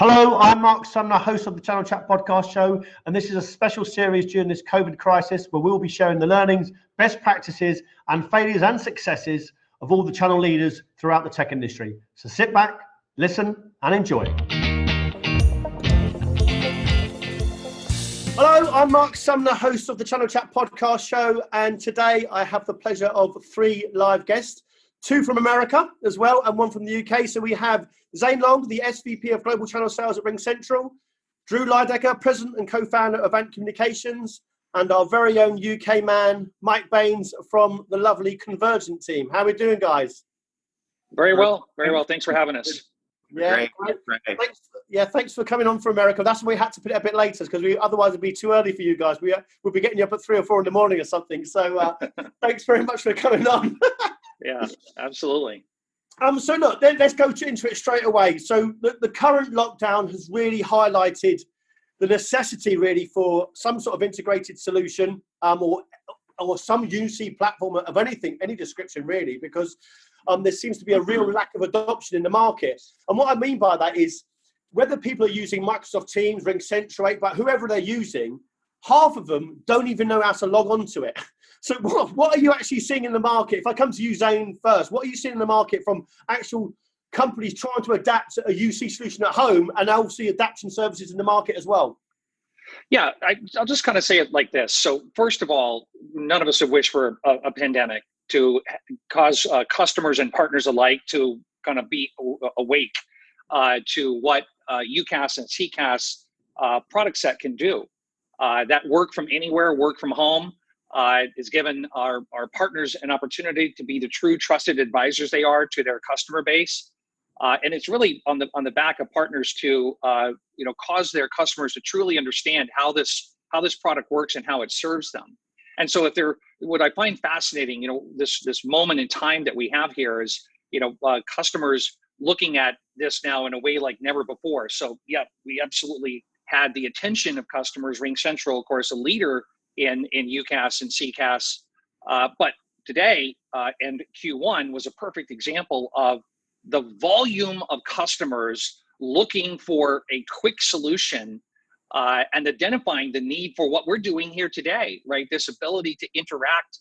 Hello, I'm Mark Sumner, host of the Channel Chat podcast show, and this is a special series during this COVID crisis where we'll be sharing the learnings, best practices, and failures and successes of all the channel leaders throughout the tech industry. So sit back, listen, and enjoy. Hello, I'm Mark Sumner, host of the Channel Chat podcast show, and today I have the pleasure of 3 live guests, 2 from America as well, and 1 from the UK. So we have Zane, the SVP of Global Channel Sales at RingCentral, Drew Lydecker, President and co-founder of AVANT Communications, and our very own UK man, Mike Bains from the lovely Convergent team. How are we doing, guys? Very well. Thanks for having us. Yeah, great. Thanks for coming on for America. That's why we had to put it a bit later, because otherwise it'd be too early for you guys. We'll be getting you up at 3 or 4 in the morning or something. So thanks very much for coming on. Yeah, absolutely. So look, let's go into it straight away. So the current lockdown has really highlighted the necessity really for some sort of integrated solution or some UC platform of any description really, because there seems to be a real lack of adoption in the market. And what I mean by that is whether people are using Microsoft Teams, RingCentral, but whoever they're using, half of them don't even know how to log on to it. So what are you actually seeing in the market? If I come to you, Zane, first, what are you seeing in the market from actual companies trying to adapt a UC solution at home and also adaptation services in the market as well? Yeah, I'll just kind of say it like this. So first of all, none of us have wished for a pandemic to cause customers and partners alike to kind of be awake to what UCaaS and CCaaS product set can do. That work from anywhere, work from home, is given our partners an opportunity to be the true trusted advisors they are to their customer base. And it's really on the back of partners to cause their customers to truly understand how this product works and how it serves them. And so what I find fascinating, this moment in time that we have here is, customers looking at this now in a way like never before. So yeah, we absolutely had the attention of customers. RingCentral, of course, a leader in UCaaS and CCaaS. But today and Q1 was a perfect example of the volume of customers looking for a quick solution and identifying the need for what we're doing here today, right? This ability to interact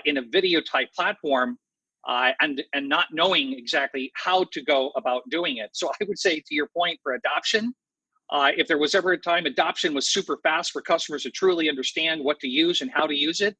in a video type platform and not knowing exactly how to go about doing it. So I would say, to your point, for adoption, if there was ever a time adoption was super fast for customers to truly understand what to use and how to use it,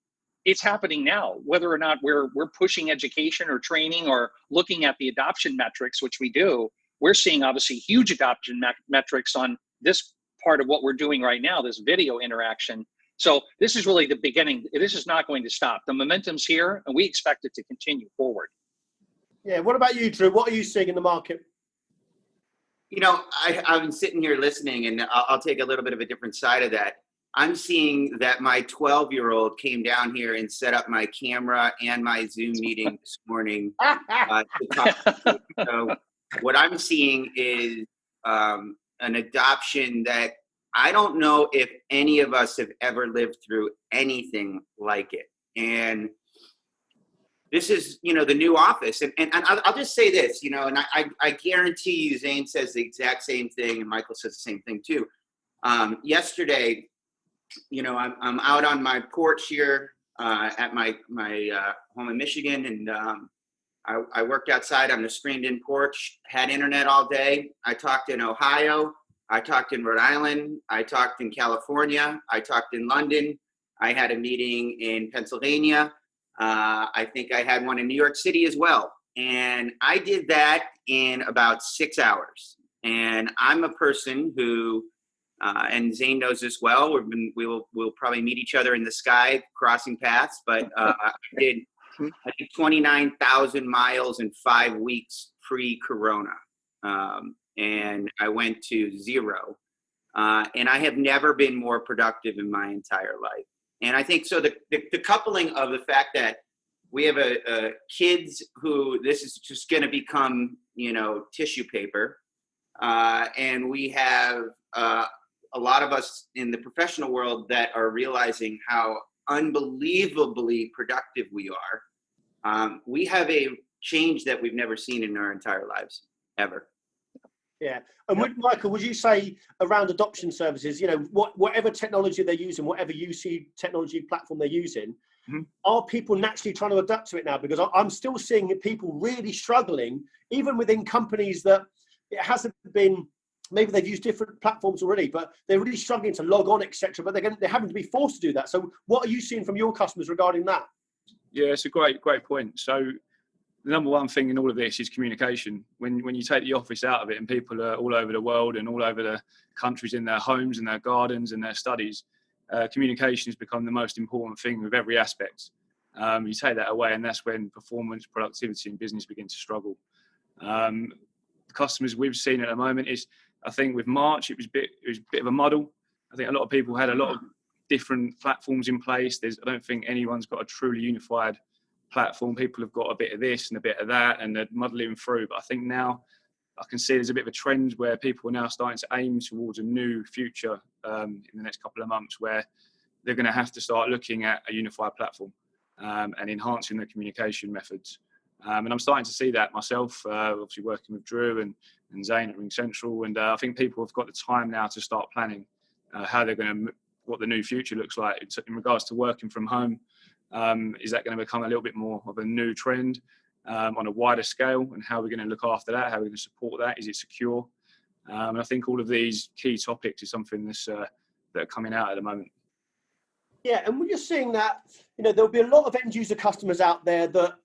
it's happening now. Whether or not we're pushing education or training or looking at the adoption metrics, which we do, we're seeing obviously huge adoption metrics on this part of what we're doing right now, this video interaction. So this is really the beginning. This is not going to stop. The momentum's here and we expect it to continue forward. Yeah, what about you, Drew? What are you seeing in the market? I'm sitting here listening, and I'll take a little bit of a different side of that. I'm seeing that my 12-year-old came down here and set up my camera and my Zoom meeting this morning to talk to me. So what I'm seeing is an adoption that I don't know if any of us have ever lived through anything like it. And this is, the new office. And I'll just say this, and I guarantee you Zane says the exact same thing and Michael says the same thing too. Yesterday, I'm out on my porch here at my home in Michigan, and I worked outside on the screened-in porch, had internet all day. I talked in Ohio. I talked in Rhode Island. I talked in California. I talked in London. I had a meeting in Pennsylvania. I think I had one in New York City as well. And I did that in about 6 hours. And I'm a person who, and Zane knows this well, we'll probably meet each other in the sky, crossing paths, but I did 29,000 miles in 5 weeks pre-corona. And I went to 0. And I have never been more productive in my entire life. And I think so the coupling of the fact that we have kids who this is just going to become, tissue paper. And we have a lot of us in the professional world that are realizing how unbelievably productive we are. We have a change that we've never seen in our entire lives, ever. Yeah. And Michael, would you say around adoption services, you know, whatever technology they're using, whatever UC technology platform they're using, are people naturally trying to adapt to it now? Because I'm still seeing people really struggling, even within companies that it hasn't been, maybe they've used different platforms already, but they're really struggling to log on, etc. But they're having to be forced to do that. So what are you seeing from your customers regarding that? Yeah, it's a great point. So the number one thing in all of this is communication. When you take the office out of it and people are all over the world and all over the countries in their homes and their gardens and their studies, communication has become the most important thing with every aspect. You take that away and that's when performance, productivity and business begin to struggle. The customers we've seen at the moment is, I think with March, it was a bit of a muddle. I think a lot of people had a lot of different platforms in place. I don't think anyone's got a truly unified platform. People have got a bit of this and a bit of that and they're muddling through. But I think now I can see there's a bit of a trend where people are now starting to aim towards a new future in the next couple of months where they're going to have to start looking at a unified platform and enhancing their communication methods. And I'm starting to see that myself, obviously working with Drew and Zane at RingCentral. And I think people have got the time now to start planning how they're going to, what the new future looks like in regards to working from home. Is that going to become a little bit more of a new trend on a wider scale? And how are we going to look after that? How are we going to support that? Is it secure? And I think all of these key topics is something that are coming out at the moment. Yeah, and when you're seeing that, you know, there'll be a lot of end user customers out there that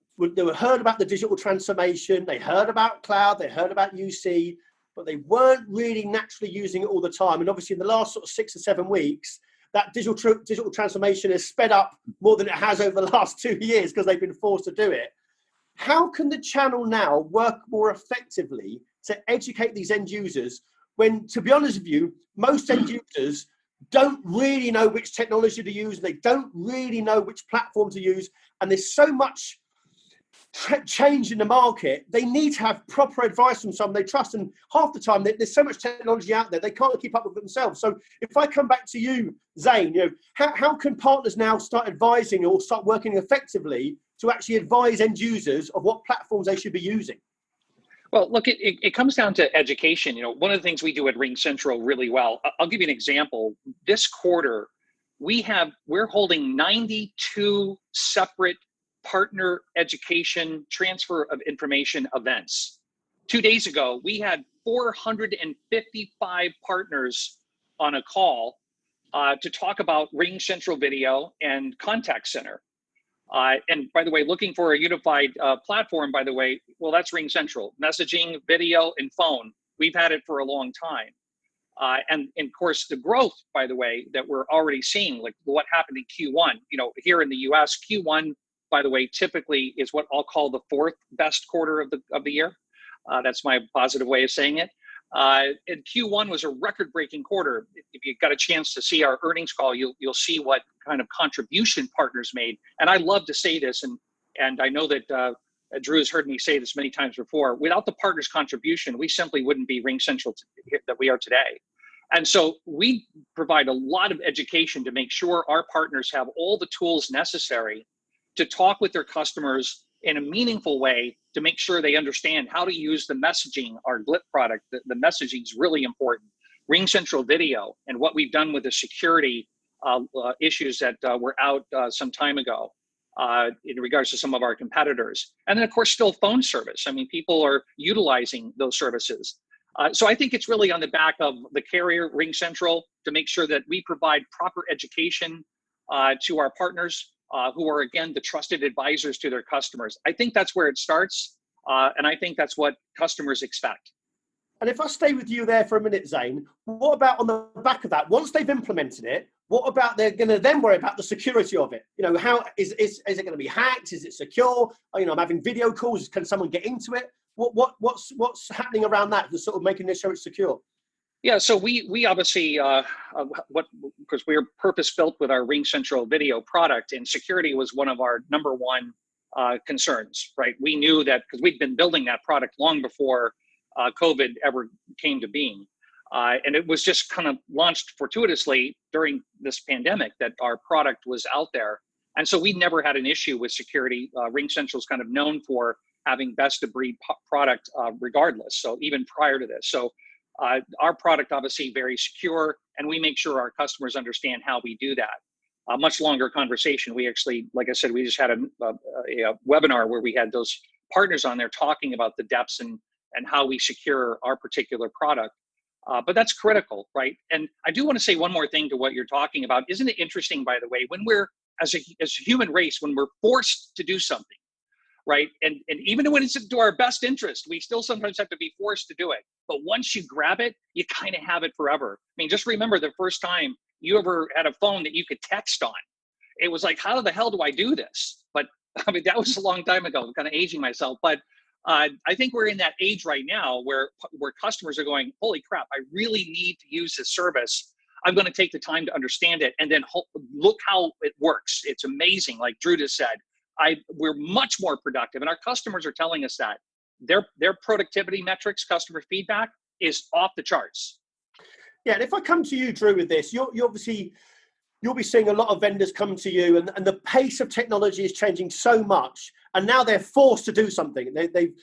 heard about the digital transformation, they heard about cloud, they heard about UC, but they weren't really naturally using it all the time. And obviously in the last sort of 6 or 7 weeks, that digital transformation has sped up more than it has over the last 2 years because they've been forced to do it. How can the channel now work more effectively to educate these end users when, to be honest with you, most end users don't really know which technology to use, they don't really know which platform to use, and there's so much change in the market, they need to have proper advice from someone they trust, and half the time there's so much technology out there they can't keep up with it themselves. So if I come back to you, Zane, you know, how can partners now start advising or start working effectively to actually advise end users of what platforms they should be using? Well, look, it comes down to education. You know, one of the things we do at RingCentral really well, I'll give you an example. This quarter, we're holding 92 separate partner education transfer of information events. 2 days ago, we had 455 partners on a call to talk about RingCentral Video and Contact Center. And by the way, looking for a unified platform, by the way, well, that's RingCentral. Messaging, video, and phone. We've had it for a long time. And of course, the growth, by the way, that we're already seeing, like what happened in Q1, you know, here in the US, Q1, by the way, typically is what I'll call the 4th best quarter of the year. That's my positive way of saying it. And Q1 was a record-breaking quarter. If you got a chance to see our earnings call, you'll see what kind of contribution partners made. And I love to say this, and I know that Drew has heard me say this many times before. Without the partners' contribution, we simply wouldn't be RingCentral that we are today. And so we provide a lot of education to make sure our partners have all the tools necessary to talk with their customers in a meaningful way to make sure they understand how to use the messaging, our GLIP product. The messaging is really important. RingCentral Video and what we've done with the security issues that were out some time ago in regards to some of our competitors. And then of course, still phone service. I mean, people are utilizing those services. So I think it's really on the back of the carrier, RingCentral, to make sure that we provide proper education to our partners who are, again, the trusted advisors to their customers. I think that's where it starts, and I think that's what customers expect. And if I stay with you there for a minute, Zane, what about on the back of that? Once they've implemented it, what about they're going to then worry about the security of it? You know, how is it going to be hacked? Is it secure? You know, I'm having video calls. Can someone get into it? What's happening around that to sort of making sure it's secure? Yeah, so we obviously, because we're purpose-built with our RingCentral Video product, and security was one of our number one concerns, right? We knew that because we'd been building that product long before COVID ever came to being. And it was just kind of launched fortuitously during this pandemic that our product was out there. And so we never had an issue with security. RingCentral is kind of known for having best of breed product regardless. So even prior to this. So Our product obviously very secure, and we make sure our customers understand how we do that. A much longer conversation. We actually, like I said, we just had a webinar where we had those partners on there talking about the depths and how we secure our particular product. But that's critical, right? And I do want to say one more thing to what you're talking about. Isn't it interesting, by the way, when we're, as a human race, when we're forced to do something, right? And even when it's to our best interest, we still sometimes have to be forced to do it. But once you grab it, you kind of have it forever. I mean, just remember the first time you ever had a phone that you could text on. It was like, how the hell do I do this? But I mean, that was a long time ago. I'm kind of aging myself. But I think we're in that age right now where customers are going, holy crap, I really need to use this service. I'm going to take the time to understand it. And then look how it works. It's amazing. Like Drew just said, we're much more productive. And our customers are telling us that. Their productivity metrics, customer feedback is off the charts. Yeah, and if I come to you, Drew, with this, you'll be seeing a lot of vendors come to you, and the pace of technology is changing so much, and now they're forced to do something. They've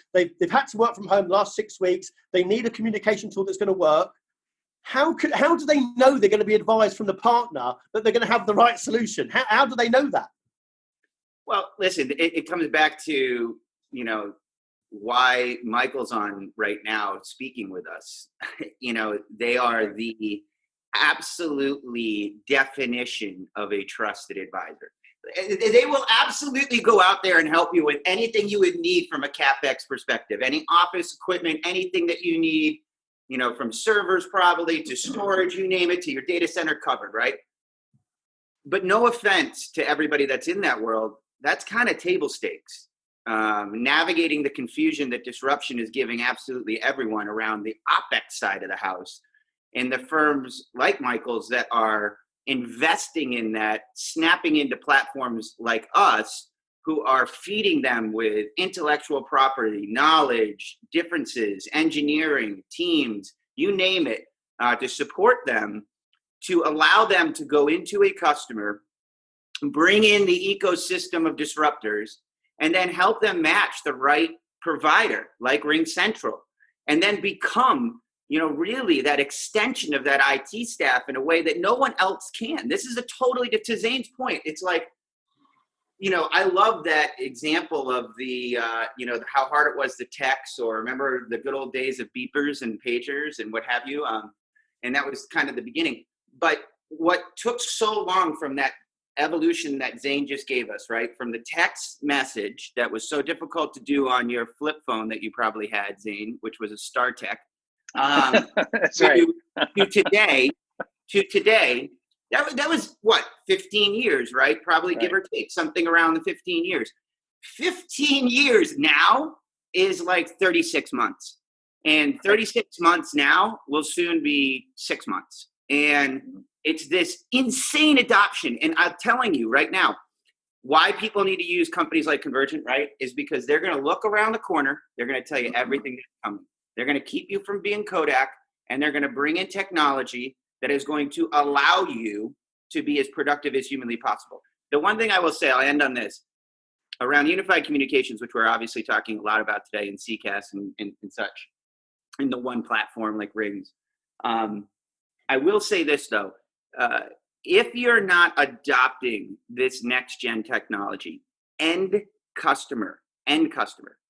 had to work from home the last 6 weeks. They need a communication tool that's going to work. How do they know they're going to be advised from the partner that they're going to have the right solution? How do they know that? Well, listen, it comes back to, why Michael's on right now speaking with us. They are the absolutely definition of a trusted advisor. They will absolutely go out there and help you with anything you would need from a CapEx perspective, any office equipment, anything that you need, from servers probably to storage, you name it, to your data center covered, right? But no offense to everybody that's in that world, that's kind of table stakes. Navigating the confusion that disruption is giving absolutely everyone around the OpEx side of the house. And the firms like Michael's that are investing in that, snapping into platforms like us, who are feeding them with intellectual property, knowledge, differences, engineering, teams, you name it, to support them, to allow them to go into a customer, bring in the ecosystem of disruptors, and then help them match the right provider like RingCentral, and then become, really that extension of that IT staff in a way that no one else can. This is a totally, to Zane's point, it's like, I love that example of the, how hard it was to text, or remember the good old days of beepers and pagers and what have you. And that was kind of the beginning. But what took so long from that evolution that Zane just gave us, right? From the text message that was so difficult to do on your flip phone that you probably had, Zane, which was a StarTech, That's right. to today, that was what, 15 years, right? Probably, right. Give or take, something around the 15 years. 15 years now is like 36 months. And 36 months now will soon be 6 months. And it's this insane adoption. And I'm telling you right now, why people need to use companies like Convergent, right, is because they're going to look around the corner. They're going to tell you everything that's coming. They're going to keep you from being Kodak, and they're going to bring in technology that is going to allow you to be as productive as humanly possible. The one thing I will say, I'll end on this, around unified communications, which we're obviously talking a lot about today in CCAS and such, in the one platform like Rings. I will say this, though. If you're not adopting this next gen technology, end customer,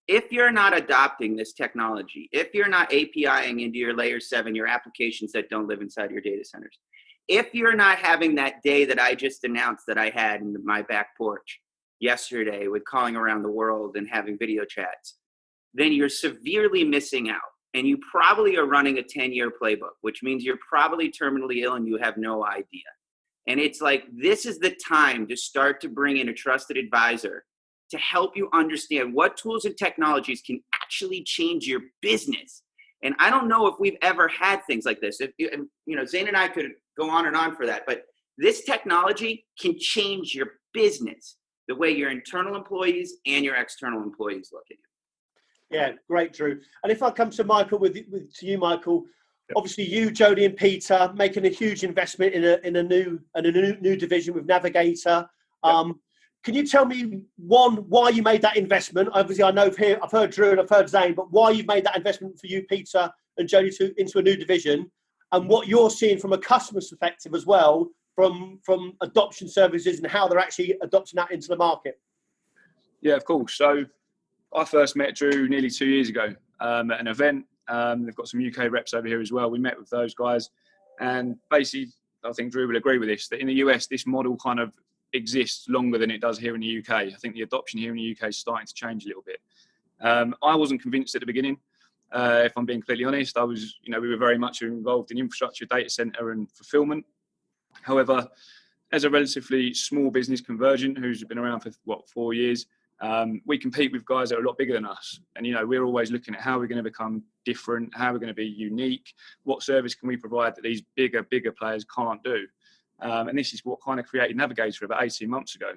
if you're not adopting this technology, if you're not APIing into your layer 7, your applications that don't live inside your data centers, if you're not having that day that I just announced that I had in my back porch yesterday with calling around the world and having video chats, then you're severely missing out. And you probably are running a 10-year playbook, which means you're probably terminally ill and you have no idea. And it's like, this is the time to start to bring in a trusted advisor to help you understand what tools and technologies can actually change your business. And I don't know if we've ever had things like this. Zane and I could go on and on for that, but this technology can change your business, the way your internal employees and your external employees look at you. Yeah, great, Drew. And if I come to Michael, to you, Michael, obviously you, Jody, and Peter making a huge investment in a new division with Navigator. Can you tell me, one, why you made that investment? Obviously, I've heard Drew and I've heard Zane, but why you've made that investment for you, Peter, and journey into a new division, and what you're seeing from a customer's perspective as well, from adoption services and how they're actually adopting that into the market. Yeah, of course. So I first met Drew nearly 2 years ago at an event. They've got some UK reps over here as well. We met with those guys, and basically, I think Drew will agree with this, that in the US, this model kind of exists longer than it does here in the UK. I think the adoption here in the UK is starting to change a little bit. I wasn't convinced at the beginning. If I'm being completely honest, we were very much involved in infrastructure, data center, and fulfillment. However, as a relatively small business, Convergent, who's been around for 4 years, we compete with guys that are a lot bigger than us. And, we're always looking at how we're going to become different, how we're going to be unique, what service can we provide that these bigger players can't do. And this is what kind of created Navigator about 18 months ago.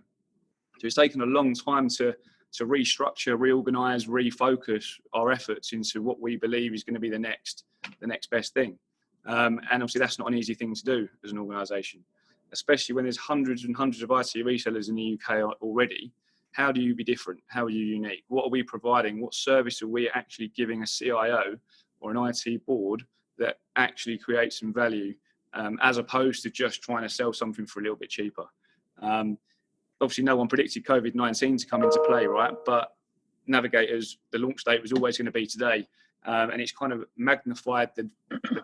So it's taken a long time to restructure, reorganize, refocus our efforts into what we believe is going to be the next best thing. And obviously that's not an easy thing to do as an organization, especially when there's hundreds and hundreds of IT resellers in the UK already. How do you be different? How are you unique? What are we providing? What service are we actually giving a CIO or an IT board that actually creates some value, as opposed to just trying to sell something for a little bit cheaper? Obviously, no one predicted COVID-19 to come into play, right? But Navigator's, the launch date was always going to be today. And it's kind of magnified the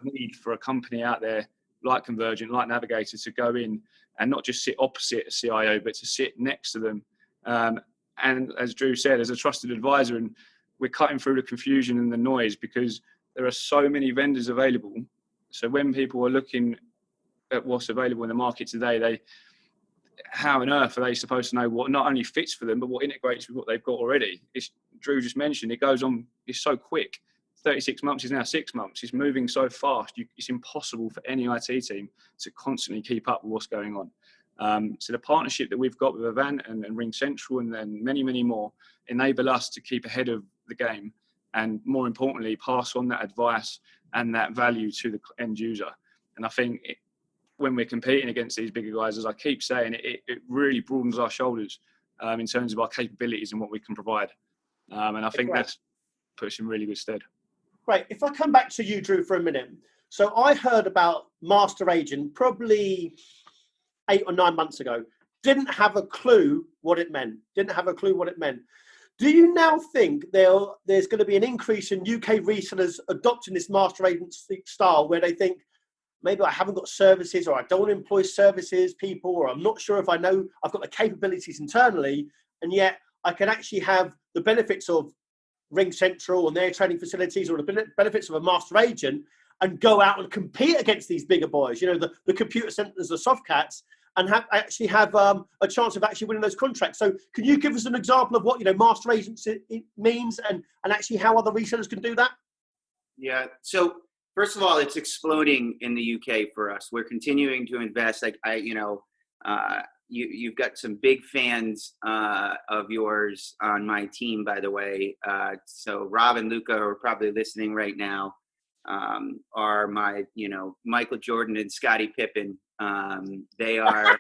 need for a company out there like Convergent, like Navigator, to go in and not just sit opposite a CIO, but to sit next to them. And as Drew said, as a trusted advisor, and we're cutting through the confusion and the noise because there are so many vendors available. So when people are looking at what's available in the market today, how on earth are they supposed to know what not only fits for them, but what integrates with what they've got already? Drew just mentioned, it goes on, it's so quick. 36 months is now 6 months. It's moving so fast. It's impossible for any IT team to constantly keep up with what's going on. So the partnership that we've got with AVANT and RingCentral and then many, many more enable us to keep ahead of the game and, more importantly, pass on that advice and that value to the end user. And I think when we're competing against these bigger guys, as I keep saying, it really broadens our shoulders in terms of our capabilities and what we can provide. And I think that's puts in really good stead. Right. If I come back to you, Drew, for a minute. So I heard about Master Agent probably 8 or 9 months ago. Didn't have a clue what it meant. Do you now think there's going to be an increase in UK resellers adopting this Master Agent style, where they think, maybe I haven't got services, or I don't want to employ services people, or I'm not sure if I know I've got the capabilities internally, and yet I can actually have the benefits of RingCentral and their training facilities, or the benefits of a Master Agent, and go out and compete against these bigger boys, the computer centers, the soft cats, and have a chance of actually winning those contracts. So can you give us an example of what Master Agents it means, and actually how other resellers can do that? Yeah. So first of all, it's exploding in the UK for us. We're continuing to invest. You've got some big fans of yours on my team, by the way. So Rob and Luca are probably listening right now. Are my, Michael Jordan and Scottie Pippen. They are,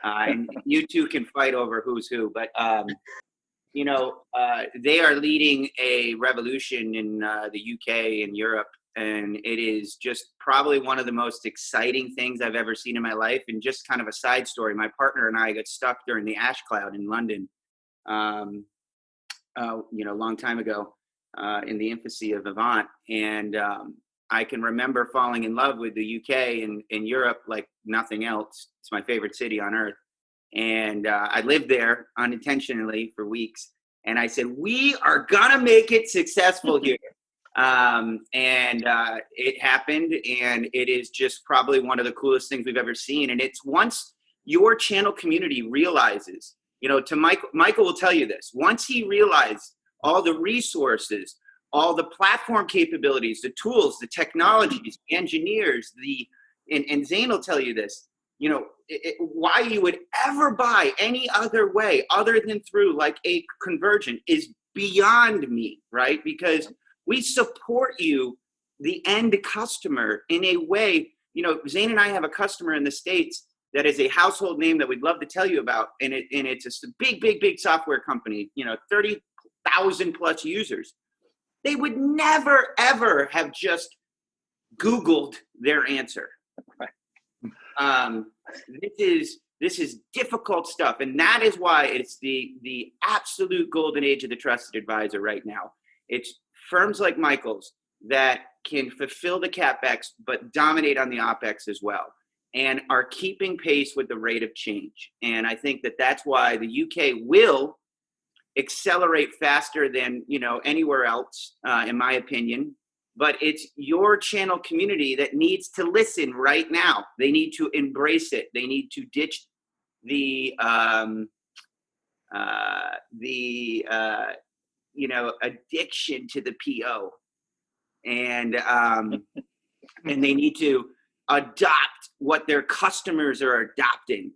and you two can fight over who's who, but they are leading a revolution in the UK and Europe. And it is just probably one of the most exciting things I've ever seen in my life. And just kind of a side story, my partner and I got stuck during the ash cloud in London, long time ago, in the infancy of AVANT. And I can remember falling in love with the UK and Europe like nothing else. It's my favorite city on earth. And I lived there unintentionally for weeks. And I said, we are going to make it successful here. It happened, and it is just probably one of the coolest things we've ever seen. And it's once your channel community realizes, Michael will tell you this, once he realized all the resources, all the platform capabilities, the tools, the technologies, the engineers, and Zane will tell you this, why you would ever buy any other way other than through like a Convergent is beyond me, right? Because we support you, the end customer, in a way. Zane and I have a customer in the States that is a household name that we'd love to tell you about, and it's a big software company, 30,000 plus users. they would never, ever have just Googled their answer. This is difficult stuff, and that is why it's the absolute golden age of the trusted advisor right now. It's firms like Michael's that can fulfill the CapEx but dominate on the OpEx as well, and are keeping pace with the rate of change. And I think that that's why the UK will accelerate faster than anywhere else, in my opinion. But it's your channel community that needs to listen right now. They need to embrace it. They need to ditch the addiction to the PO, and they need to adopt what their customers are adopting,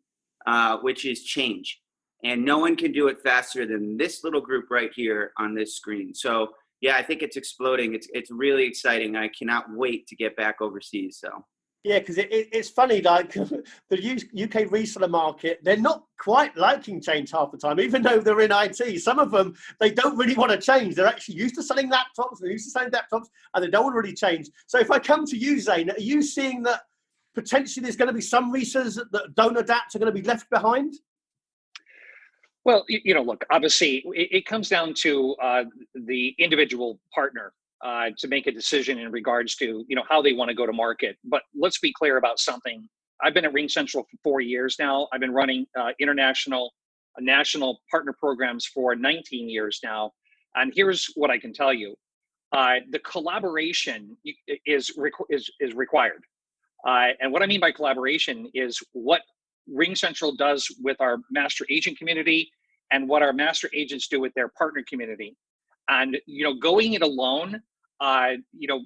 which is change. And no one can do it faster than this little group right here on this screen. So yeah, I think it's exploding. It's really exciting. I cannot wait to get back overseas. So yeah, because it's funny, like the UK reseller market, they're not quite liking change half the time, even though they're in IT. Some of them, they don't really want to change. They're actually used to selling laptops, they're used to selling laptops, and they don't want to really change. So if I come to you, Zane, are you seeing that potentially there's going to be some resellers that don't adapt are going to be left behind? Well, look, obviously it comes down to the individual partner to make a decision in regards to, how they want to go to market. But let's be clear about something. I've been at RingCentral for 4 years now. I've been running national partner programs for 19 years now. And here's what I can tell you. The collaboration is required. And what I mean by collaboration is what RingCentral does with our master agent community and what our master agents do with their partner community. And, going it alone,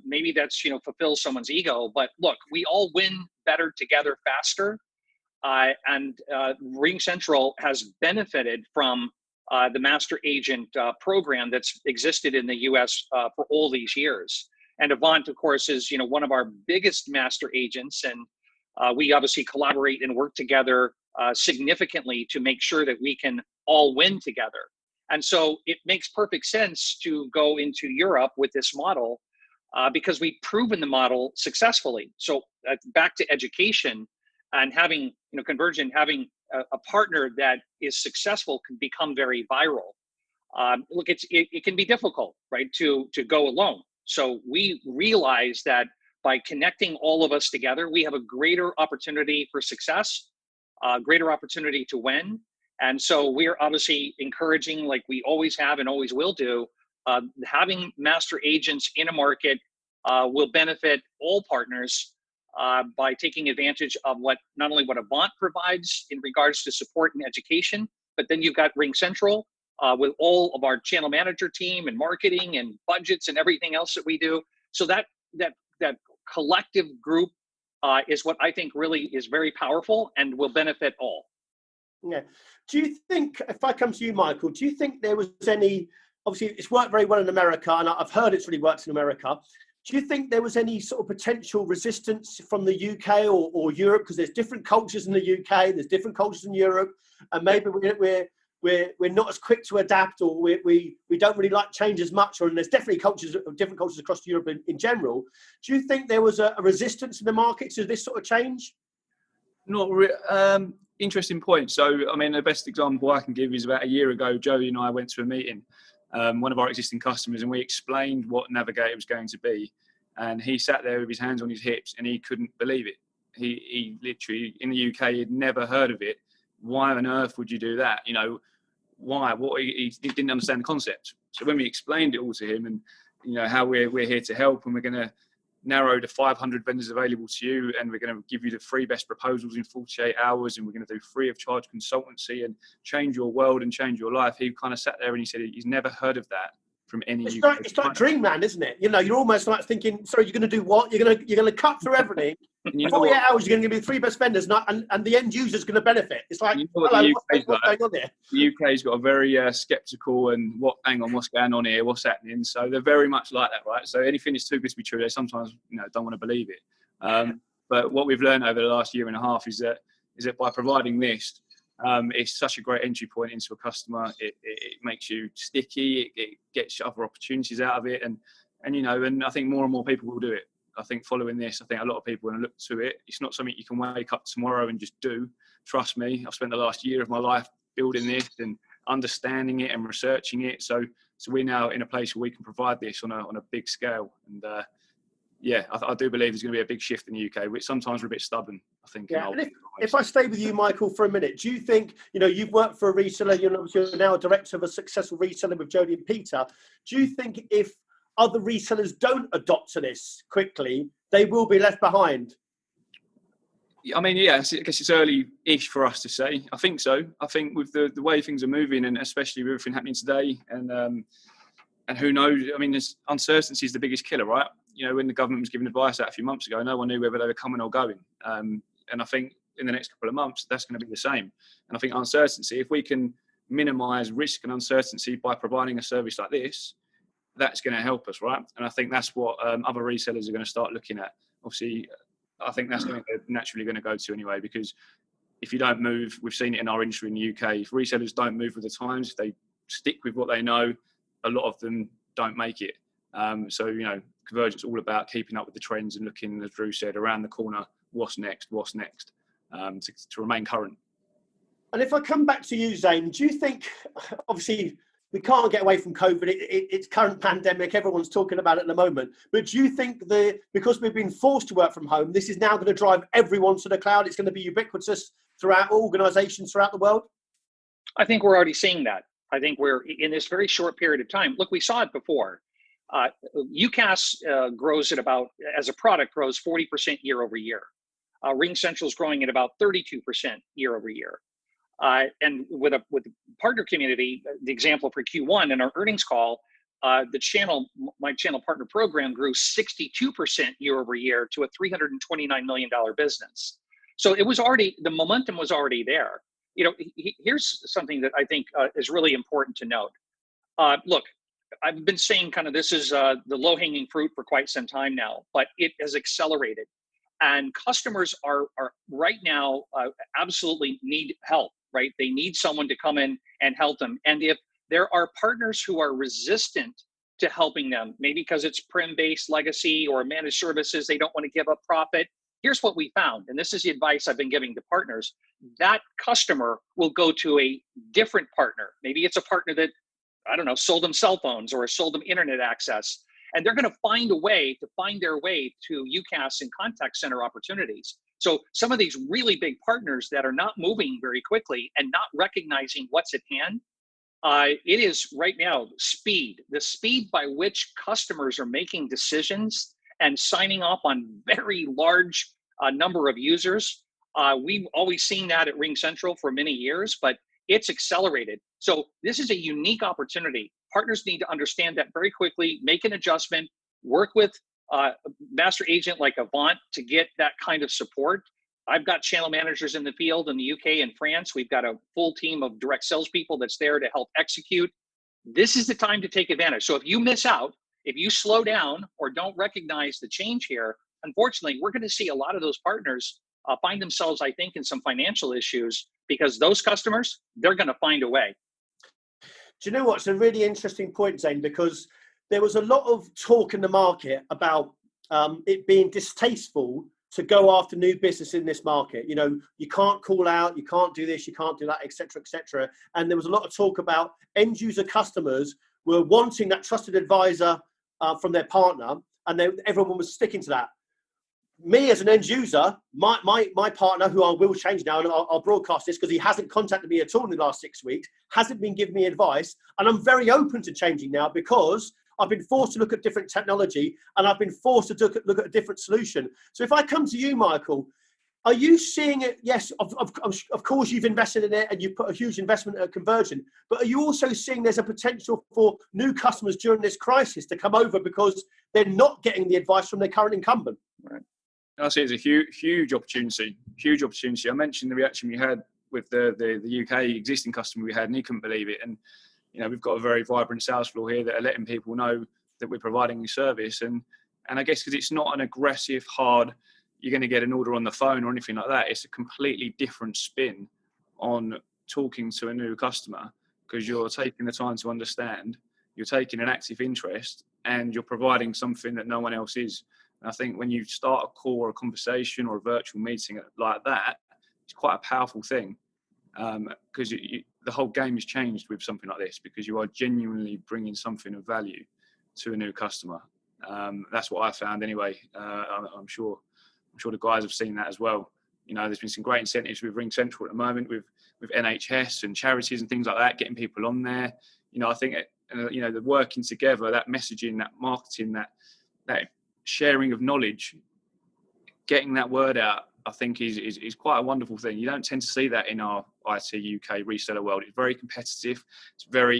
maybe that's, fulfills someone's ego, but look, we all win better together faster. And RingCentral has benefited from the master agent program that's existed in the US for all these years. And AVANT, of course, is, one of our biggest master agents. And we obviously collaborate and work together significantly to make sure that we can all win together. And so it makes perfect sense to go into Europe with this model because we've proven the model successfully. So back to education and having, Convergent, having a partner that is successful can become very viral. Look, it can be difficult, right, to go alone. So we realize that by connecting all of us together, we have a greater opportunity for success, greater opportunity to win. And so we're obviously encouraging, like we always have and always will do, having master agents in a market will benefit all partners by taking advantage of not only what AVANT provides in regards to support and education, but then you've got RingCentral with all of our channel manager team and marketing and budgets and everything else that we do. So that collective group is what I think really is very powerful and will benefit all. Yeah. Do you think, if I come to you, Michael, do you think there was any, obviously it's worked very well in America, and I've heard it's really worked in America. Do you think there was any sort of potential resistance from the UK or Europe? Because there's different cultures in the UK, there's different cultures in Europe, and maybe we're not as quick to adapt, or we don't really like change as much, or and there's definitely different cultures across Europe in general. Do you think there was a resistance in the market to this sort of change? Not really. Interesting point. So, I mean, the best example I can give is about a year ago, Joey and I went to a meeting, one of our existing customers, and we explained what Navigator was going to be. And he sat there with his hands on his hips and he couldn't believe it. He literally, in the UK, he'd never heard of it. Why on earth would you do that? Why? What? He didn't understand the concept. So when we explained it all to him and, how we're here to help, and we're going to narrow the 500 vendors available to you, and we're going to give you the 3 best proposals in 48 hours, and we're going to do free of charge consultancy and change your world and change your life. He kind of sat there and he said he's never heard of that from any. It's like Dreamland, isn't it? You're almost like thinking, sorry, you're going to do what? You're going to cut through everything. 48 hours, you're going to give me 3 best vendors, and the end user's going to benefit. It's like, hello, what's going on there? The UK's got a very skeptical and hang on, what's going on here? What's happening? So they're very much like that, right? So anything is too good to be true. They sometimes, don't want to believe it. But what we've learned over the last year and a half is that by providing this, It's such a great entry point into a customer. It makes you sticky. It gets other opportunities out of it, and I think more and more people will do it. I think following this, I think a lot of people are going to look to it. It's not something you can wake up tomorrow and just do. Trust me, I've spent the last year of my life building this and understanding it and researching it. So we're now in a place where we can provide this on a big scale. And I do believe there's going to be a big shift in the UK, which sometimes we're a bit stubborn, I think. Yeah. And if I stay with you, Michael, for a minute, do you think, you've worked for a reseller, you're now a director of a successful reseller with Jody and Peter. Do you think if other resellers don't adopt to this quickly, they will be left behind? I mean, I guess it's early-ish for us to say. I think so. I think with the way things are moving, and especially with everything happening today, and who knows? I mean, uncertainty is the biggest killer, right? When the government was giving advice out a few months ago, no one knew whether they were coming or going. And I think in the next couple of months, that's going to be the same. And I think uncertainty, if we can minimise risk and uncertainty by providing a service like this, that's going to help us, right? And I think that's what other resellers are going to start looking at. Obviously, I think that's something they're naturally going to go to anyway, because if you don't move, we've seen it in our industry in the UK, if resellers don't move with the times, if they stick with what they know, a lot of them don't make it. Convergent's all about keeping up with the trends and looking, as Drew said, around the corner, what's next, to remain current. And if I come back to you, Zane, do you think, obviously, we can't get away from COVID. It's current pandemic. Everyone's talking about it at the moment. But do you think because we've been forced to work from home, this is now going to drive everyone to the cloud? It's going to be ubiquitous throughout organizations throughout the world? I think we're already seeing that. I think we're in this very short period of time. Look, we saw it before. UCaaS grows at about, as a product, grows 40% year over year. RingCentral is growing at about 32% year over year. And with the partner community, the example for Q1 in our earnings call, my channel partner program grew 62% year over year to a $329 million business. So the momentum was already there. Here's something that I think is really important to note. Look, I've been saying kind of this is the low-hanging fruit for quite some time now, but it has accelerated. And customers are right now absolutely need help. Right? They need someone to come in and help them. And if there are partners who are resistant to helping them, maybe because it's prem-based legacy or managed services, they don't want to give up profit. Here's what we found, and this is the advice I've been giving to partners. That customer will go to a different partner. Maybe it's a partner that, sold them cell phones or sold them internet access. And they're going to find their way to UCaaS and contact center opportunities. So some of these really big partners that are not moving very quickly and not recognizing what's at hand, it is right now the speed by which customers are making decisions and signing off on very large number of users. We've always seen that at RingCentral for many years, but it's accelerated. So this is a unique opportunity. Partners need to understand that very quickly, make an adjustment, work with master agent like AVANT to get that kind of support. I've got channel managers in the field in the UK and France. We've got a full team of direct salespeople that's there to help execute. This is the time to take advantage. So if you miss out, if you slow down or don't recognize the change here, unfortunately, we're going to see a lot of those partners find themselves, I think, in some financial issues because those customers, they're going to find a way. Do you know what? It's a really interesting point, Zane, because there was a lot of talk in the market about it being distasteful to go after new business in this market. You can't call out, you can't do this, you can't do that, et cetera, et cetera. And there was a lot of talk about end user customers were wanting that trusted advisor from their partner, and everyone was sticking to that. Me as an end user, my partner, who I will change now, and I'll broadcast this because he hasn't contacted me at all in the last 6 weeks, hasn't been giving me advice, and I'm very open to changing now because I've been forced to look at different technology and I've been forced to look at a different solution. So if I come to you, Michael, are you seeing it? Yes, of course you've invested in it and you've put a huge investment at Convergent, but are you also seeing there's a potential for new customers during this crisis to come over because they're not getting the advice from their current incumbent? Right. I see it's a huge opportunity. I mentioned the reaction we had with the UK existing customer we had, and he couldn't believe it. And we've got a very vibrant sales floor here that are letting people know that we're providing a service. And I guess because it's not an aggressive, hard, you're going to get an order on the phone or anything like that. It's a completely different spin on talking to a new customer, because you're taking the time to understand, you're taking an active interest, and you're providing something that no one else is. And I think when you start a call or a conversation or a virtual meeting like that, it's quite a powerful thing, because the whole game has changed with something like this, because you are genuinely bringing something of value to a new customer. That's what I found anyway. I'm sure the guys have seen that as well. You know, there's been some great incentives with RingCentral at the moment with NHS and charities and things like that, getting people on there. You know, I think, you know, the working together, that messaging, that marketing, that sharing of knowledge, getting that word out, I think is quite a wonderful thing. You don't tend to see that in our IT UK reseller world. It's very competitive.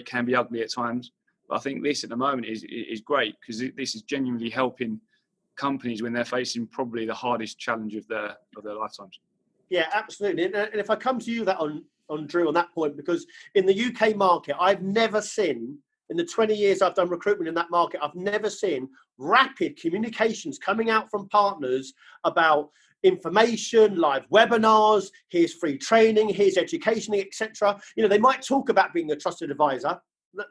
Can be ugly at times. But I think this at the moment is great, because this is genuinely helping companies when they're facing probably the hardest challenge of their lifetimes. Yeah, absolutely. And if I come to you on Drew on that point, because in the UK market, I've never seen, in the 20 years I've done recruitment in that market, I've never seen rapid communications coming out from partners about information, live webinars, here's free training, here's education, etc. You know, they might talk about being a trusted advisor.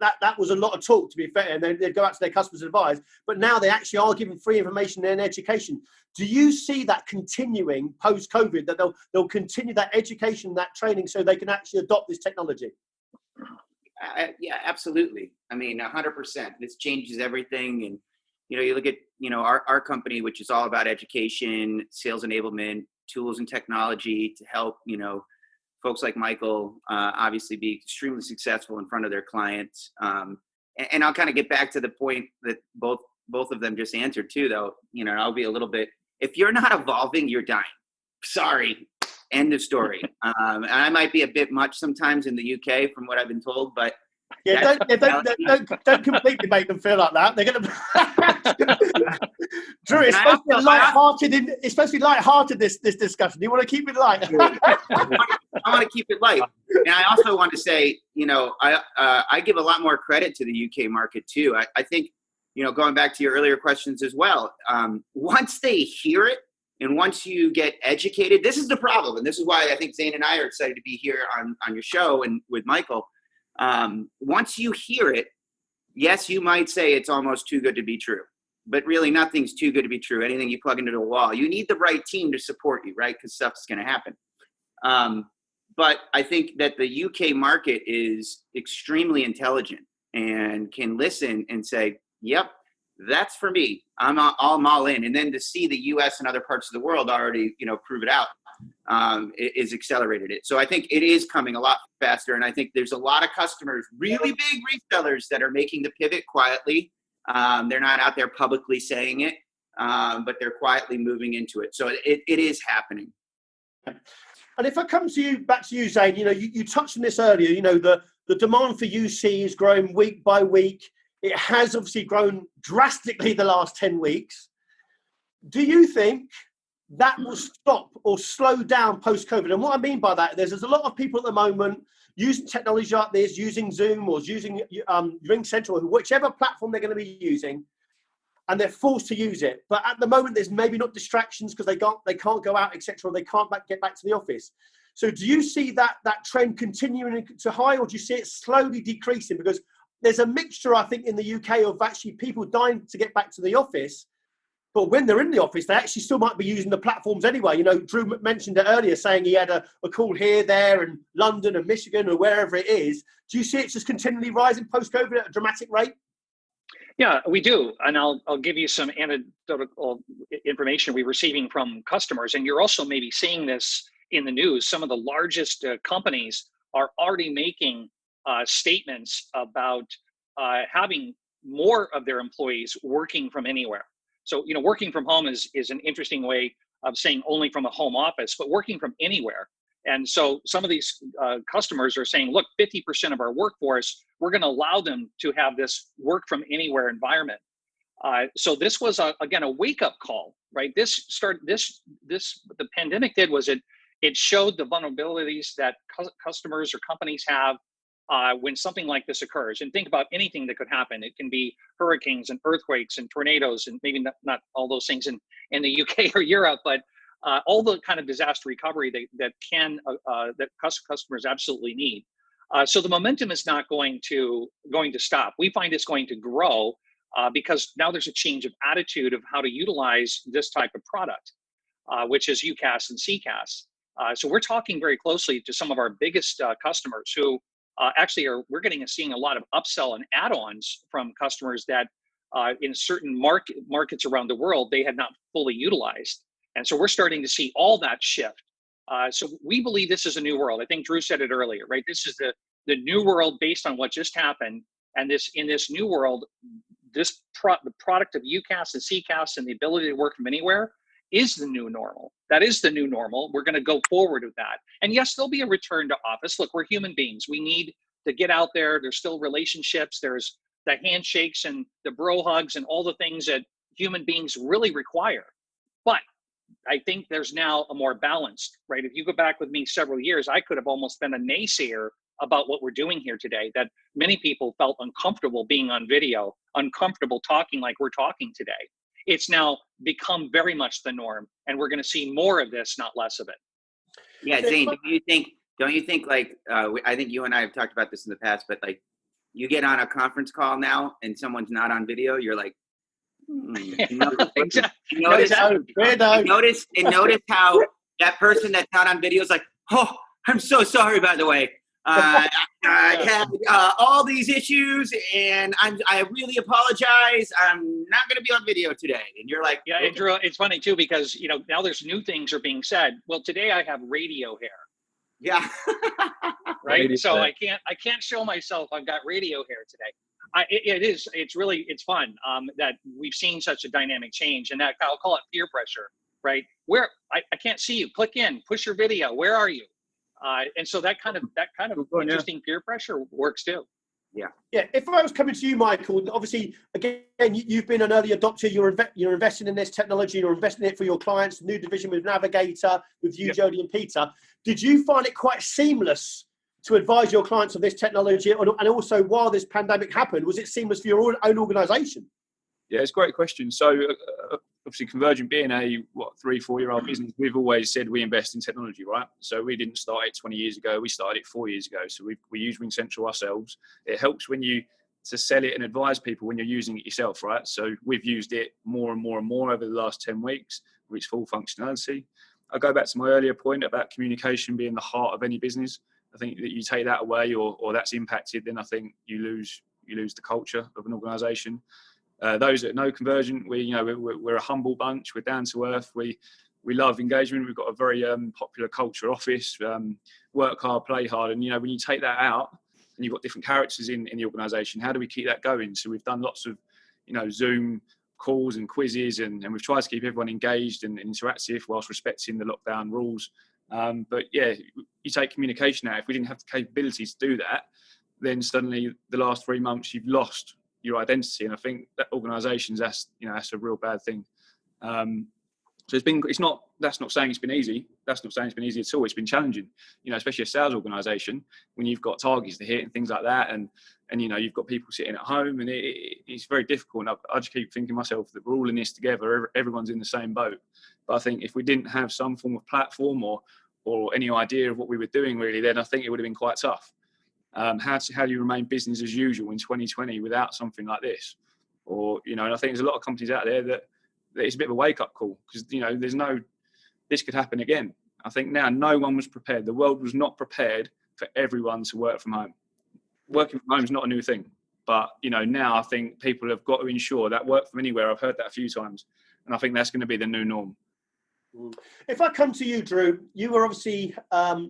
That was a lot of talk, to be fair, and they'd go out to their customers and advise, but now they actually are giving free information and education. Do you see that continuing post-COVID, that they'll continue that education, that training, so they can actually adopt this technology? Yeah, absolutely. I mean, 100%. This changes everything. And, you know, you look at, you know, our company, which is all about education, sales enablement, tools and technology to help, you know, folks like Michael obviously be extremely successful in front of their clients. And I'll kind of get back to the point that both of them just answered too, though. You know, I'll be a little bit, if you're not evolving, you're dying. Sorry. End of story. And I might be a bit much sometimes in the UK from what I've been told, but yeah, don't completely make them feel like that. They're going to. Drew, it's supposed to be light-hearted. It's supposed to be light-hearted. This discussion. You want to keep it light? I want to keep it light, and I also want to say, you know, I give a lot more credit to the UK market too. I think, you know, going back to your earlier questions as well. Once they hear it, and once you get educated, this is the problem, and this is why I think Zane and I are excited to be here on your show and with Michael. Once you hear it, yes, you might say it's almost too good to be true, but really nothing's too good to be true. Anything you plug into the wall, you need the right team to support you, right? Because stuff's going to happen. But I think that the UK market is extremely intelligent and can listen and say, yep, that's for me. I'm all in. And then to see the US and other parts of the world already, you know, prove it out, is accelerated it. So I think it is coming a lot faster. And I think there's a lot of customers, really big resellers, that are making the pivot quietly. They're not out there publicly saying it, but they're quietly moving into it. So it is happening. And if I come back to you, Zane, you know, you touched on this earlier, you know, the demand for UC is growing week by week. It has obviously grown drastically the last 10 weeks. Do you think that will stop or slow down post-COVID? And what I mean by that, there's a lot of people at the moment using technology like this, using Zoom or using RingCentral, whichever platform they're going to be using, and they're forced to use it. But at the moment, there's maybe not distractions because they can't go out, etc. They can't get back to the office. So do you see that trend continuing to high, or do you see it slowly decreasing? Because there's a mixture, I think, in the UK of actually people dying to get back to the office. But when they're in the office, they actually still might be using the platforms anyway. You know, Drew mentioned it earlier, saying he had a call here, there, and London and Michigan or wherever it is. Do you see it just continually rising post-COVID at a dramatic rate? Yeah, we do. And I'll give you some anecdotal information we're receiving from customers. And you're also maybe seeing this in the news. Some of the largest companies are already making statements about having more of their employees working from anywhere. So, you know, working from home is an interesting way of saying only from a home office, but working from anywhere. And so some of these customers are saying, look, 50% of our workforce, we're going to allow them to have this work from anywhere environment. So this was, again, a wake-up call, right? The pandemic did was it showed the vulnerabilities that customers or companies have when something like this occurs. And think about anything that could happen. It can be hurricanes and earthquakes and tornadoes, and maybe not all those things in the UK or Europe, but all the kind of disaster recovery that customers absolutely need. So the momentum is not going to stop. We find it's going to grow because now there's a change of attitude of how to utilize this type of product, which is UCaaS and CCaaS. So we're talking very closely to some of our biggest customers who we're seeing a lot of upsell and add-ons from customers that in certain markets around the world, they had not fully utilized. And so we're starting to see all that shift. So we believe this is a new world. I think Drew said it earlier, right? This is the new world based on what just happened. And in this new world, the product of UCaaS and CCaaS and the ability to work from anywhere is the new normal. That is the new normal. We're going to go forward with that. And yes, there'll be a return to office. Look, we're human beings. We need to get out there. There's still relationships. There's the handshakes and the bro hugs and all the things that human beings really require. But I think there's now a more balanced, right? If you go back with me several years, I could have almost been a naysayer about what we're doing here today, that many people felt uncomfortable being on video, uncomfortable talking like we're talking today. It's now become very much the norm, and we're going to see more of this, not less of it. Yeah, Zane, don't you think like, I think you and I have talked about this in the past, but like you get on a conference call now and someone's not on video, you're like, Exactly. Notice how that person that's not on video is like, oh, I'm so sorry, by the way. I had all these issues and I really apologize. I'm not going to be on video today. And you're like, yeah, Drew, it's funny too, because, now there's new things are being said. Well, today I have radio hair. Yeah. Right. Radio so hair. I can't show myself I've got radio hair today. It's fun that we've seen such a dynamic change, and that I'll call it peer pressure, right? Where I can't see you, click in, push your video. Where are you? And so that kind of interesting peer pressure works too. Yeah. If I was coming to you, Michael, obviously, again, you've been an early adopter. You're investing in this technology. You're investing in it for your clients. New division with Navigator, with you, Jody and Peter. Did you find it quite seamless to advise your clients of this technology? And also, while this pandemic happened, was it seamless for your own organization? Yeah, it's a great question. So obviously Convergent being a 3-4-year-old business, we've always said we invest in technology, right? So we didn't start it 20 years ago. We started it 4 years ago. So we use RingCentral ourselves. It helps to sell it and advise people when you're using it yourself, right? So we've used it more and more and more over the last 10 weeks with its full functionality. I go back to my earlier point about communication being the heart of any business. I think that you take that away or that's impacted, then I think you lose the culture of an organisation. Those that know Convergent, we're a humble bunch. We're down to earth. We love engagement. We've got a very popular culture office. Work hard, play hard, and when you take that out and you've got different characters in the organisation, how do we keep that going? So we've done lots of Zoom calls and quizzes, and we've tried to keep everyone engaged and interactive whilst respecting the lockdown rules. But yeah, you take communication out. If we didn't have the capability to do that, then suddenly the last 3 months you've lost your identity, and I think that organisations, that's a real bad thing. So that's not saying it's been easy. That's not saying it's been easy at all. It's been challenging, especially a sales organisation when you've got targets to hit and things like that, and you've got people sitting at home, and it's very difficult. And I just keep thinking to myself that we're all in this together. Everyone's in the same boat. But I think if we didn't have some form of platform or any idea of what we were doing really, then I think it would have been quite tough. How do you remain business as usual in 2020 without something like this? Or, and I think there's a lot of companies out there that it's a bit of a wake-up call because, this could happen again. I think now no one was prepared. The world was not prepared for everyone to work from home. Working from home is not a new thing. But, now I think people have got to ensure that work from anywhere. I've heard that a few times. And I think that's going to be the new norm. If I come to you, Drew, you were obviously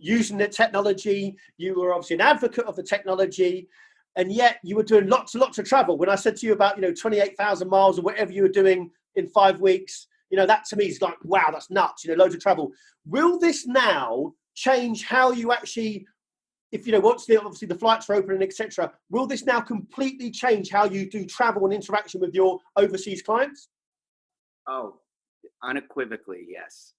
using the technology. You were obviously an advocate of the technology, and yet you were doing lots and lots of travel. When I said to you about 28,000 miles or whatever you were doing in 5 weeks, that to me is like, wow, that's nuts. Loads of travel. Will this now change how you actually, once obviously the flights are open and etc. Will this now completely change how you do travel and interaction with your overseas clients? Oh, unequivocally, yes.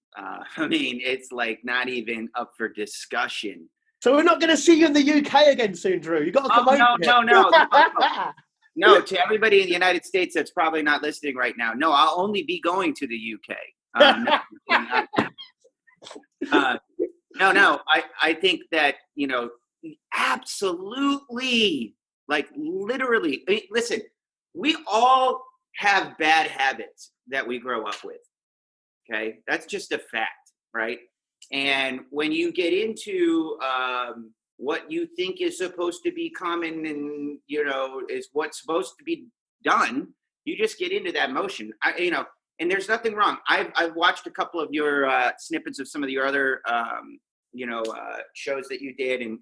It's like not even up for discussion. So we're not going to see you in the UK again soon, Drew. You've got to come over here. No, to everybody in the United States that's probably not listening right now, no, I'll only be going to the UK. No. I think that, absolutely, like literally, listen, we all have bad habits that we grow up with. Okay. That's just a fact, right? And when you get into what you think is supposed to be common and, is what's supposed to be done, you just get into that motion. And there's nothing wrong. I've watched a couple of your snippets of some of your other, shows that you did. And,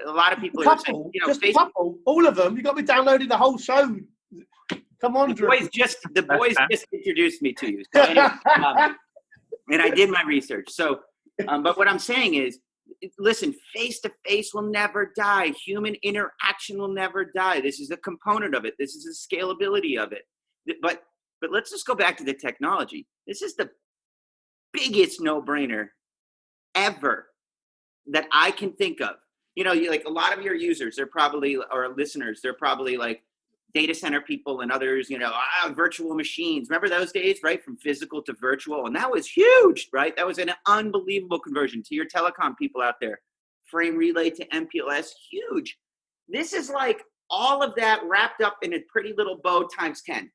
a lot of people are saying, a couple, all of them. You got me downloading the whole show. Come on, Drew. The boys just introduced me to you. So anyway, and I did my research. So, but what I'm saying is, listen, face-to-face will never die. Human interaction will never die. This is a component of it. This is the scalability of it. But let's just go back to the technology. This is the biggest no-brainer ever that I can think of. Like a lot of your users, they're probably, or listeners, they're probably like data center people and others, virtual machines. Remember those days, right? From physical to virtual. And that was huge, right? That was an unbelievable conversion. To your telecom people out there, frame relay to MPLS, huge. This is like all of that wrapped up in a pretty little bow times 10.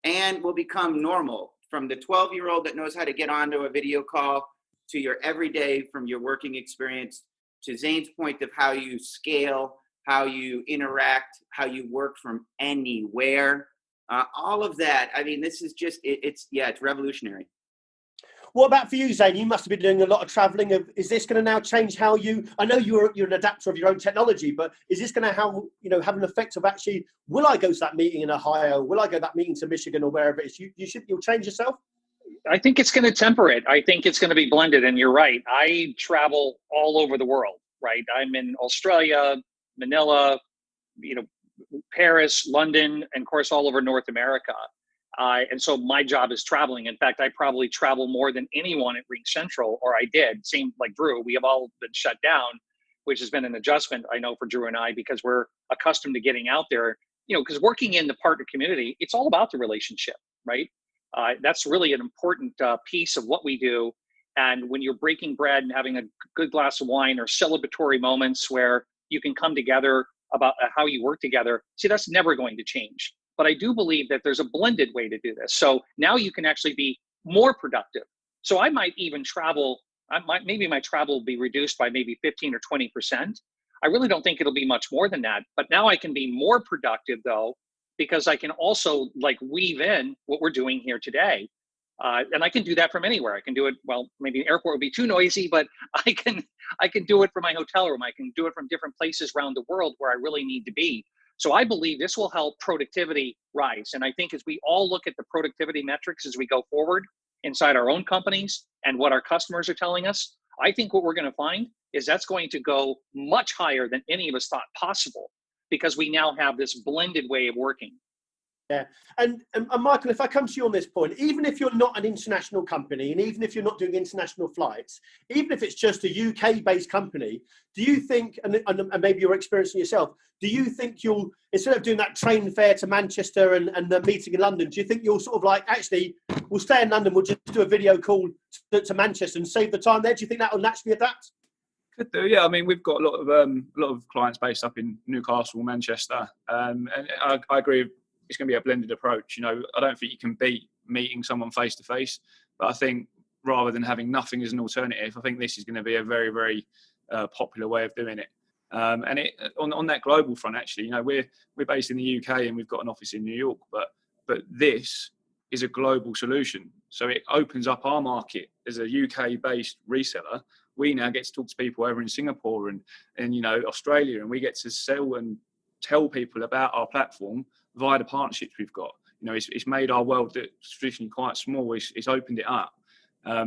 And will become normal, from the 12-year-old that knows how to get onto a video call to your everyday, from your working experience to Zane's point of how you scale, how you interact, how you work from anywhere, all of that. I mean, this is just, it's revolutionary. What about for you, Zane? You must have been doing a lot of traveling. Is this going to now change how I know you're an adapter of your own technology, but is this going to have an effect of actually, will I go to that meeting in Ohio? Will I go to that meeting to Michigan or wherever it is? You'll change yourself? I think it's going to temper it. I think it's going to be blended. And you're right. I travel all over the world, right? I'm in Australia, Manila, Paris, London, and of course, all over North America. And so my job is traveling. In fact, I probably travel more than anyone at RingCentral, or I did. Same like Drew, we have all been shut down, which has been an adjustment, I know, for Drew and I, because we're accustomed to getting out there, because working in the partner community, it's all about the relationship, right? That's really an important piece of what we do. And when you're breaking bread and having a good glass of wine, or celebratory moments where you can come together about how you work together, see, that's never going to change. But I do believe that there's a blended way to do this. So now you can actually be more productive. So I might even travel, maybe my travel will be reduced by maybe 15 or 20%. I really don't think it'll be much more than that. But now I can be more productive though, because I can also weave in what we're doing here today. And I can do that from anywhere. I can do it, well, maybe an airport would be too noisy, but I can do it from my hotel room. I can do it from different places around the world where I really need to be. So I believe this will help productivity rise. And I think as we all look at the productivity metrics as we go forward inside our own companies and what our customers are telling us, I think what we're going to find is that's going to go much higher than any of us thought possible, because we now have this blended way of working. Yeah. And Michael, if I come to you on this point, even if you're not an international company, and even if you're not doing international flights, even if it's just a UK-based company, do you think, and maybe you're experiencing yourself, do you think you'll, instead of doing that train fare to Manchester and the meeting in London, do you think you'll sort of actually, we'll stay in London, we'll just do a video call to Manchester and save the time there? Do you think that will naturally adapt? Could do, yeah. I mean, we've got a lot of clients based up in Newcastle, Manchester, and I agree. It's going to be a blended approach. I don't think you can beat meeting someone face to face, but I think rather than having nothing as an alternative, I think this is going to be a very, very popular way of doing it. And on that global front, actually, we're based in the UK and we've got an office in New York, but this is a global solution. So it opens up our market as a UK-based reseller. We now get to talk to people over in Singapore and Australia, and we get to sell and tell people about our platform via the partnerships we've got. It's made our world that's traditionally quite small. It's opened it up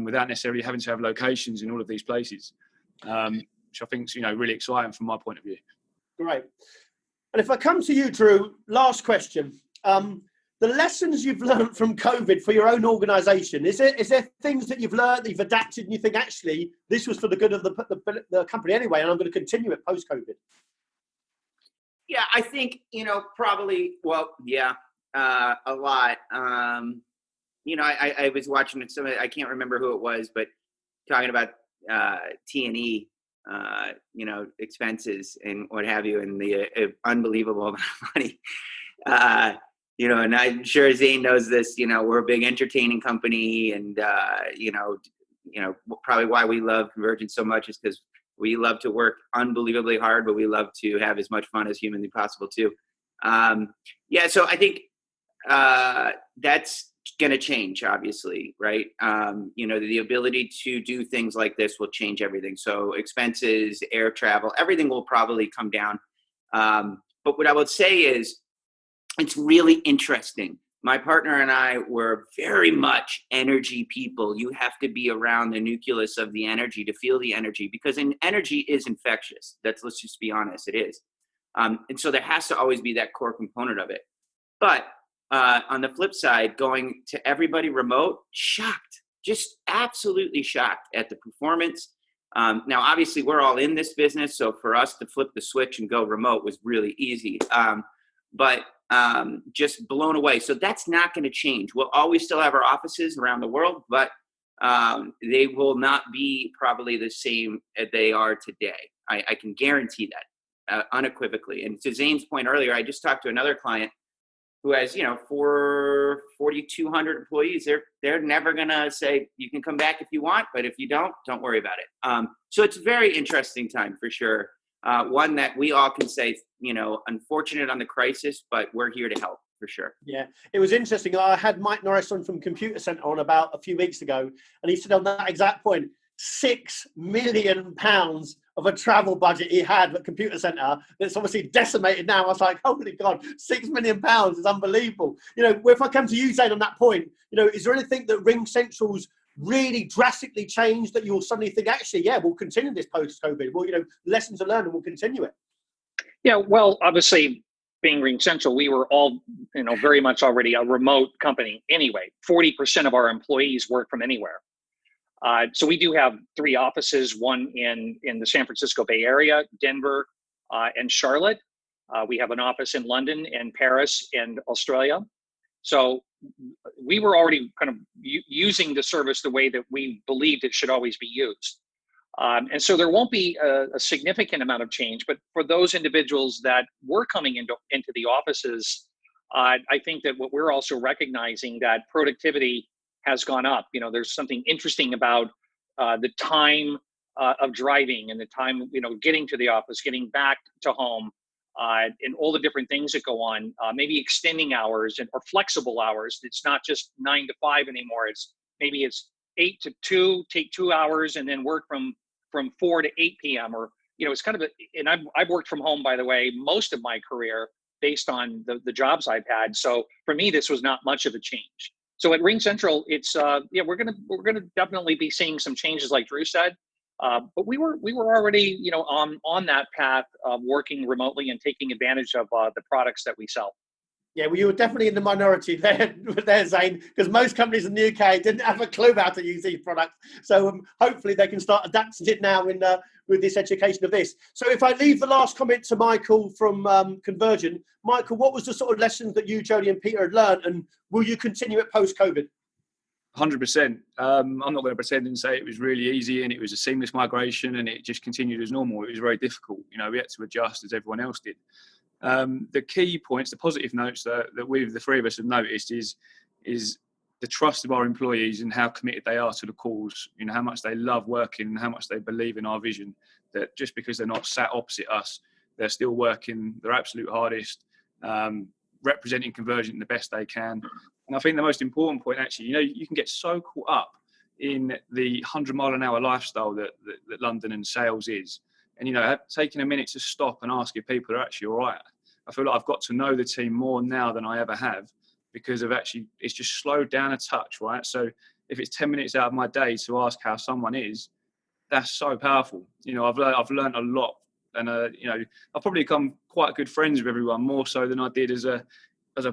without necessarily having to have locations in all of these places, which I think is really exciting from my point of view. Great. And if I come to you, Drew, last question. The lessons you've learned from COVID for your own organisation, is there things that you've learned, that you've adapted, and you think actually this was for the good of the company anyway, and I'm going to continue it post-COVID? Yeah, I think, probably, well, yeah, a lot. I was watching some, I can't remember who it was, but talking about T&E, expenses and what have you, and the unbelievable amount of money. And I'm sure Zane knows this. We're a big entertaining company, and probably why we love Convergent so much is because we love to work unbelievably hard, but we love to have as much fun as humanly possible too. So I think that's going to change, obviously, right? The ability to do things like this will change everything. So expenses, air travel, everything will probably come down. But what I would say is, it's really interesting. My partner and I were very much energy people. You have to be around the nucleus of the energy to feel the energy, because energy is infectious. Let's just be honest, it is. And so there has to always be that core component of it. But on the flip side, going to everybody remote, shocked, just absolutely shocked at the performance. Now, obviously, we're all in this business, so for us to flip the switch and go remote was really easy. But just blown away. So that's not going to change. We'll always still have our offices around the world, but they will not be probably the same as they are today. I can guarantee that unequivocally. And to Zane's point earlier, I just talked to another client who has, 4,200 employees. They're never going to say, you can come back if you want, but if you don't worry about it. So it's a very interesting time for sure. One that we all can say, unfortunate on the crisis, but we're here to help for sure. Yeah, it was interesting. I had Mike Norris on from Computer Center on about a few weeks ago, and he said on that exact point, £6 million of a travel budget he had at Computer Center that's obviously decimated now. I was like, holy God, £6 million is unbelievable. If I come to you, Zane, on that point, is there anything that RingCentral's really drastically changed that you'll suddenly think, actually, yeah, we'll continue this post-COVID? Well, lessons to learn and we'll continue it. Yeah, well, obviously, being RingCentral, we were all, very much already a remote company anyway. 40% of our employees work from anywhere. So we do have 3 offices, one in the San Francisco Bay Area, Denver, and Charlotte. We have an office in London and Paris and Australia. So we were already kind of using the service the way that we believed it should always be used. And so there won't be a significant amount of change, but for those individuals that were coming into the offices, I think that what we're also recognizing that productivity has gone up. There's something interesting about the time of driving and the time, getting to the office, getting back to home, and all the different things that go on, maybe extending hours or flexible hours. It's not just 9 to 5 anymore. Maybe it's 8 to 2, take 2 hours and then work from 4 to 8 p.m. Or, it's kind of and I've worked from home, by the way, most of my career based on the jobs I've had. So for me, this was not much of a change. So at RingCentral, it's we're gonna definitely be seeing some changes, like Drew said. But we were already on that path of working remotely and taking advantage of the products that we sell. Yeah, well, you were definitely in the minority there, Zane, because most companies in the UK didn't have a clue how to use these products. So hopefully they can start adapting it now with this education of this. So if I leave the last comment to Michael from Convergent, Michael, what was the sort of lessons that you, Jody, and Peter had learned, and will you continue it post-COVID? 100%. I'm not going to pretend and say it was really easy and it was a seamless migration and it just continued as normal. It was very difficult. We had to adjust as everyone else did. The key points, the positive notes that we, the 3 of us, have noticed is the trust of our employees and how committed they are to the cause, how much they love working and how much they believe in our vision, that just because they're not sat opposite us, they're still working their absolute hardest, representing Convergent the best they can. And I think the most important point, actually, you can get so caught up in the 100-mile-an-hour lifestyle that London and sales is. And, taking a minute to stop and ask if people are actually all right. I feel like I've got to know the team more now than I ever have, because it's just slowed down a touch, right? So if it's 10 minutes out of my day to ask how someone is, that's so powerful. I've learned a lot, and I've probably become quite good friends with everyone, more so than I did as a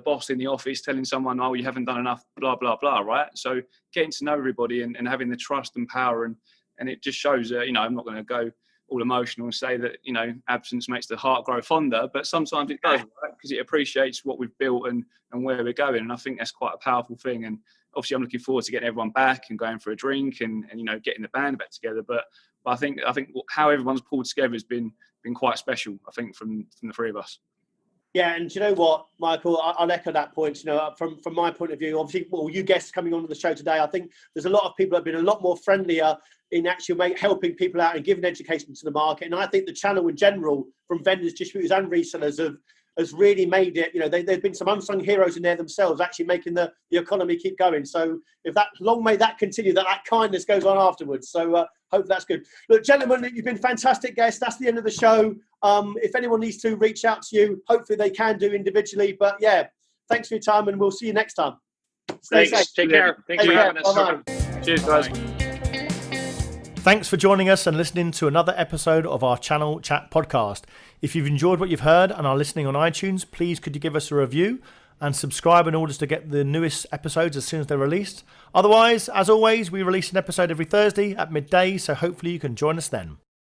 boss in the office telling someone, oh, you haven't done enough, blah, blah, blah, right? So getting to know everybody and having the trust and power, and it just shows that, I'm not going to go all emotional and say that, you know, absence makes the heart grow fonder, but sometimes it does, right? Because it appreciates what we've built and where we're going. And I think that's quite a powerful thing. And obviously I'm looking forward to getting everyone back and going for a drink and you know, getting the band back together. But I think how everyone's pulled together has been quite special, I think, from the three of us. Yeah, and do you know what, Michael? I'll echo that point. You know, from my point of view, obviously, well, you guests coming onto the show today, I think there's a lot of people that have been a lot more friendlier in actually helping people out and giving education to the market. And I think the channel in general, from vendors, distributors, and resellers, has really made it. You know, there've been some unsung heroes in there themselves, actually making the economy keep going. So if that, long may that continue, that kindness goes on afterwards. So hope that's good. Look, gentlemen, you've been fantastic guests. That's the end of the show. If anyone needs to reach out to you, hopefully they can do individually. But yeah, thanks for your time, and we'll see you next time. Stay safe. Take care. Thanks for having us. Bye-bye. Cheers, guys. Thanks for joining us and listening to another episode of our Channel Chat podcast. If you've enjoyed what you've heard and are listening on iTunes, please could you give us a review and subscribe in order to get the newest episodes as soon as they're released. Otherwise, as always, we release an episode every Thursday at midday, so hopefully you can join us then.